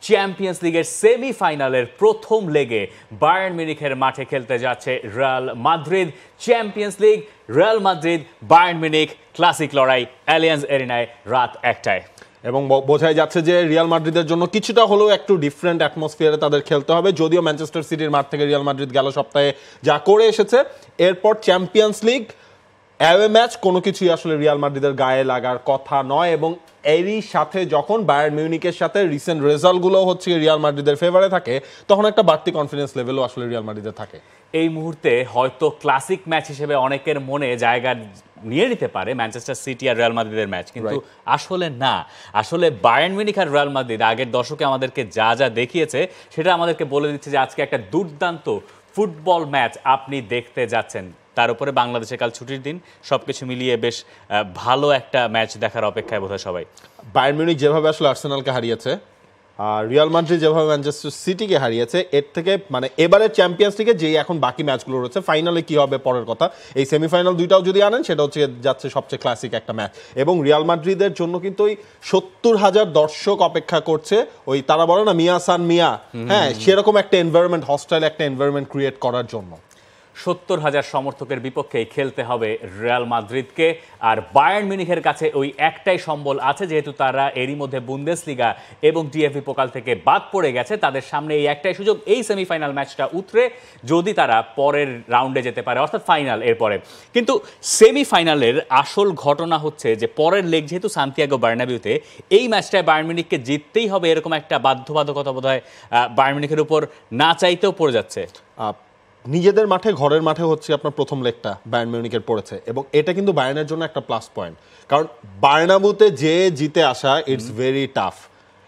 Champions লিগের সেমিফাইনালের প্রথম লেগে বায়ার্ন মিউনিখের মাঠে খেলতে যাচ্ছে Real Madrid. Champions league, Real Madrid, Bayern Munich, classic লড়াই অ্যালিয়ান্স এরিনায় রাত 1টায়। এবং বোঝাই যাচ্ছে যে রিয়াল মাদ্রিদের জন্য কিছুটা হলেও একটু ডিফারেন্ট অ্যাটমসফিয়ারে তাদের খেলতে হবে। যদিও ম্যানচেস্টার সিটির মাঠ থেকে রিয়াল মাদ্রিদ গেল সপ্তাহে যা করে এসেছে, এরপর চ্যাম্পিয়ন্স লিগ অ্যাওয়ে ম্যাচ কোনো কিছুই আসলে রিয়াল মাদ্রিদের গায়ে লাগার কথা নয়। এবং এরই সাথে যখন বায়ার্ন মিউনিখের সাথে রিসেন্ট রেজাল্টগুলো হচ্ছে রিয়াল মাদ্রিদের ফেভারে থাকে, তখন একটা বাড়তি কনফিডেন্স লেভেলও আসলে রিয়াল মাদ্রিদের থাকে। এই মুহূর্তে হয়তো ক্লাসিক ম্যাচ হিসেবে অনেকের মনে জায়গা নিয়ে নিতে পারে ম্যানচেস্টার সিটি আর রিয়াল মাদ্রিদের ম্যাচ, কিন্তু আসলে না। আসলে বায়ার্ন মিউনিখ আর রিয়াল মাদ্রিদ আগের দশকে আমাদেরকে যা যা দেখিয়েছে সেটা আমাদেরকে বলে দিচ্ছে যে আজকে একটা দুর্দান্ত ফুটবল ম্যাচ আপনি দেখতে যাচ্ছেন। তার উপরে বাংলাদেশে কাল ছুটির দিন, সবকিছু মিলিয়ে বেশ ভালো একটা ম্যাচ দেখার অপেক্ষায় বোধহয় সবাই। বায়ার্ন মিউনিখ যেভাবে আসলে আর্সেনালকে হারিয়েছে আর রিয়াল মাদ্রিদ যেভাবে ম্যানচেস্টার সিটিকে হারিয়েছে, এর থেকে মানে এবারে চ্যাম্পিয়ন্স লিগে যে এখন বাকি ম্যাচগুলো রয়েছে, ফাইনালে কি হবে পরের কথা। এই সেমিফাইনাল দুইটাও যদি আনেন, সেটা হচ্ছে যাচ্ছে সবচেয়ে ক্লাসিক একটা ম্যাচ। এবং রিয়াল মাদ্রিদের জন্য কিন্তু ওই 70,000 দর্শক অপেক্ষা করছে, ওই তারা বলে না মিয়া সান মিয়া, হ্যাঁ সেরকম একটা এনভায়রনমেন্ট, হস্টাইল একটা এনভায়রনমেন্ট ক্রিয়েট করার জন্য 70,000 সমর্থকের বিপক্ষেই খেলতে হবে রিয়াল মাদ্রিদকে। আর বায়ার্ন মিউনিখের কাছে ওই একটাই সম্বল আছে, যেহেতু তারা এরই মধ্যে বুন্দেসলিগা এবং ডিএফবি পোকাল থেকে বাদ পড়ে গেছে। তাদের সামনে এই একটাই সুযোগ, এই সেমিফাইনাল ম্যাচটা উতরে যদি তারা পরের রাউন্ডে যেতে পারে, অর্থাৎ ফাইনাল এরপরে। কিন্তু সেমিফাইনালের আসল ঘটনা হচ্ছে যে পরের লেগ যেহেতু সান্তিয়াগো বার্নাবিউতে, এই ম্যাচটায় বায়ার্ন মিউনিখকে জিততেই হবে, এরকম একটা বাধ্যবাধকতা বোধহয় বায়ার্ন মিউনিখের উপর না চাইতেও পড়ে যাচ্ছে। নিজেদের মাঠে, ঘরের মাঠে হচ্ছে আপনার প্রথম লেগটা বায়ার্ন মিউনিখের পড়েছে, এবং এটা কিন্তু বায়ার্নের জন্য একটা প্লাস পয়েন্ট, কারণ বার্নাবুতে যে জিতে আসা ইটস ভেরি টাফ।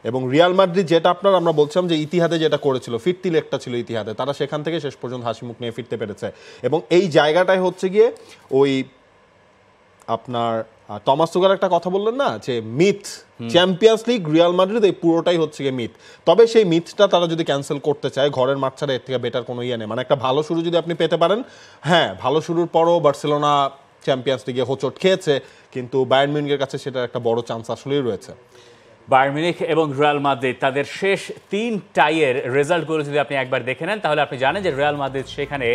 এবং রিয়াল মাদ্রিদ যেটা আমরা বলছিলাম যে ইতিহাদে যেটা করেছিল, ফিরতি লেগটা ছিল ইতিহাদে, তারা সেখান থেকে শেষ পর্যন্ত হাসি মুখ নিয়ে ফিরতে পেরেছে। এবং এই জায়গাটায় হচ্ছে গিয়ে ওই আপনার টমাস তুখেল একটা কথা বললেন না যে myth, champions league Real Madrid, এই পুরোটাই হচ্ছে গিয়ে মিথ। তবে সেই মিথটা তারা যদি ক্যান্সেল করতে চায়, ঘরের মাঠ ছাড়া এর থেকে বেটার কোনো ইয়ে নেই। মানে একটা ভালো শুরু যদি আপনি পেতে পারেন, হ্যাঁ ভালো শুরুর পরও বার্সেলোনা চ্যাম্পিয়ন্স লিগে হোঁচট খেয়েছে, কিন্তু বায়ার্ন মিউনিখের কাছে সেটার একটা বড় চান্স আসলেই রয়েছে। বায়ার্ন মিউনিখ এবং রিয়াল মাদ্রিদ তাদের শেষ 3 টাইয়ের রেজাল্টগুলো যদি আপনি একবার দেখে নেন, তাহলে আপনি জানেন যে রিয়াল মাদ্রিদ সেখানে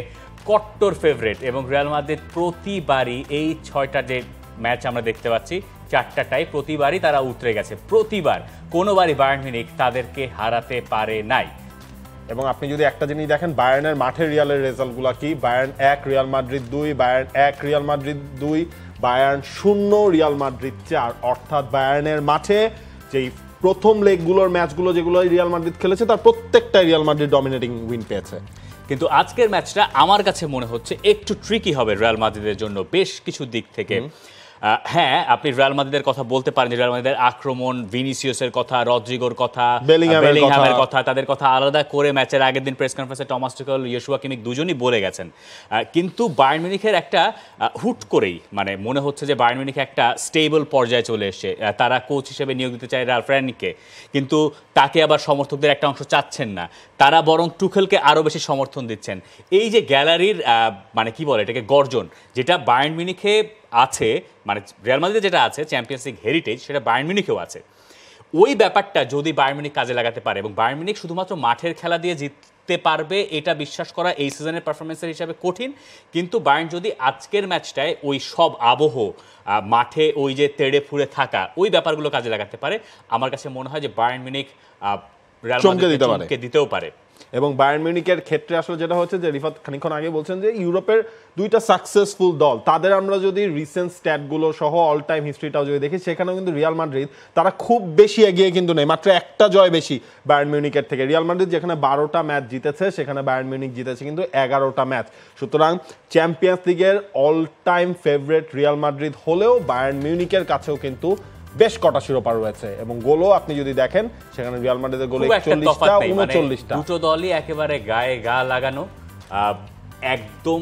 কট্টর ফেভারিট। এবং রিয়াল মাদ্রিদ প্রতিবারই এই 6টা যে ম্যাচ আমরা দেখতে পাচ্ছি, 4টা টাই প্রতিবারই তারা উতরে গেছে, প্রতিবার কোনোবারই বায়ার্ন মিউনিখ তাদেরকে হারাতে পারে নাই। এবং আপনি যদি একটা জিনিস দেখেন, বায়ার্নের মাঠের রিয়ালের রেজাল্টগুলো কি, Bayern 1 Real Madrid 2, Bayern 1 Real Madrid 2, Bayern 0 Real Madrid 4। অর্থাৎ বায়ার্নের মাঠে যেই প্রথম লেগগুলোর ম্যাচগুলো যেগুলো রিয়াল মাদ্রিদ খেলেছে, তার প্রত্যেকটাই রিয়াল মাদ্রিদ ডমিনেটিং উইন পেয়েছে। কিন্তু আজকের ম্যাচটা আমার কাছে মনে হচ্ছে একটু ট্রিকি হবে রিয়াল মাদ্রিদের জন্য বেশ কিছু দিক থেকে। হ্যাঁ, আপনি রিয়াল মাদ্রিদের কথা বলতে পারেন, রিয়াল মাদ্রিদের আক্রমণ, ভিনিসিয়াসের কথা, রদ্রিগোর কথা, বেলিংহামের কথা, তাদের কথা আলাদা করে ম্যাচের আগের দিন প্রেস কনফারেন্সে টমাস তুখেল, ইয়োশুয়া কিমিখ দুজনই বলে গেছেন। কিন্তু বায়ার্ন মিউনিখের একটা হুট করেই মানে মনে হচ্ছে যে বায়ার্ন মিউনিখ একটা স্টেবল পর্যায়ে চলে এসেছে। তারা কোচ হিসেবে নিয়োগ দিতে চায় রালফ রানিককে, কিন্তু তাকে আবার সমর্থকদের একটা অংশ চাচ্ছেন না, তারা বরং তুখেলকে আরও বেশি সমর্থন দিচ্ছেন। এই যে গ্যালারির মানে কি বলে এটাকে, গর্জন, যেটা বায়ার্ন মিউনিখে আছে, মানে রিয়াল মাদ্রিদে যেটা আছে চ্যাম্পিয়ন্স লিগ হেরিটেজ, সেটা বায়ার্ন মিউনিখেও আছে। ওই ব্যাপারটা যদি বায়ার্ন মিউনিখ কাজে লাগাতে পারে, এবং বায়ার্ন মিউনিখ শুধুমাত্র মাঠের খেলা দিয়ে জিততে পারবে এটা বিশ্বাস করা এই সিজনের পারফরমেন্সের হিসাবে কঠিন। কিন্তু বায়ার্ন যদি আজকের ম্যাচটায় ওই সব আবহ, মাঠে ওই যে তেড়ে ফুড়ে থাকা, ওই ব্যাপারগুলো কাজে লাগাতে পারে, আমার কাছে মনে হয় যে বায়ার্ন মিউনিখ রিয়াল মাদ্রিদকে দিতেও পারে। এবং বায়ার্ন মিউনিখের ক্ষেত্রে আসলে যেটা হচ্ছে যে রিফাত খানিকক্ষণ আগে বলছেন যে ইউরোপের 2টা সাকসেসফুল দল, তাদের আমরা যদি রিসেন্ট স্ট্যাটগুলো সহ অল টাইম হিস্ট্রিটাও যদি দেখি, সেখানেও কিন্তু রিয়াল মাদ্রিদ তারা খুব বেশি এগিয়ে কিন্তু নেই, মাত্র একটা জয় বেশি বায়ার্ন মিউনিখের থেকে। রিয়াল মাদ্রিদ যেখানে 12টা ম্যাচ জিতেছে, সেখানে বায়ার্ন মিউনিখ জিতেছে কিন্তু 11টা ম্যাচ। সুতরাং চ্যাম্পিয়ন্স লিগের all time favourite Real Madrid হলেও বায়ার্ন মিউনিখের কাছেও কিন্তু বেশ কটা শিরোপা রয়েছে। এবং গোলও আপনি যদি দেখেন, সেখানে রিয়াল মাদ্রিদের গোল 41টা, 39টা, দুটো দলই একেবারে গায়ে গা লাগানো, একদম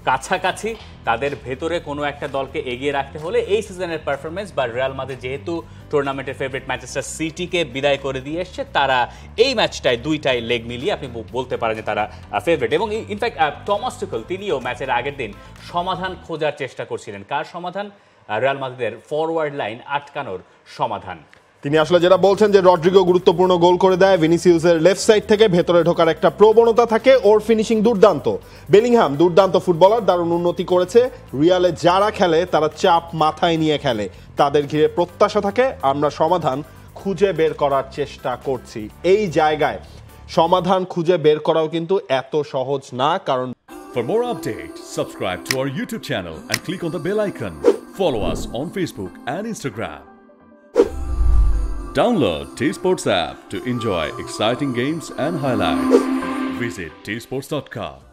কাছাকাছি। তাদের ভেতরে কোনো একটা দলকে এগিয়ে রাখতে হলে এই সিজনের পারফরমেন্স বা রিয়াল মাদ্রিদ যেহেতু টুর্নামেন্টের ফেভারিট ম্যানচেস্টার সিটিকে বিদায় করে দিয়ে এসছে, তারা এই ম্যাচটায় 2টাই লেগ মিলিয়ে আপনি বলতে পারেন যে তারা ফেভারিট। এবং ইনফ্যাক্ট টমাস তুখেল তিনিও ম্যাচের আগের দিন সমাধান খোঁজার চেষ্টা করছিলেন। কার সমাধান? রিয়াল মাদ্রিদের ফরওয়ার্ড লাইন আটকানোর সমাধান। তিনি আসলে যেটা বলছেন যে রড্রিগো গুরুত্বপূর্ণ গোল করে দেয়, ভিনিসিয়াসের লেফট সাইড থেকে ভেতরে ঢোকার একটা প্রবণতা থাকে, ওর ফিনিশিং দুর্দান্ত। বেলিংহাম দুর্দান্ত ফুটবলার, দারুণ উন্নতি করেছে। রিয়ালে যারা খেলে তারা চাপ মাথায় নিয়ে খেলে, তাদের ঘিরে প্রত্যাশা থাকে, আমরা সমাধান খুঁজে বের করার চেষ্টা করছি। এই জায়গায় সমাধান খুঁজে বের করাও কিন্তু এত সহজ না, কারণ For more updates, subscribe to our YouTube channel and click on the bell icon. Follow us on Facebook and Instagram. Download T-Sports app to enjoy exciting games and highlights. Visit tsports.com.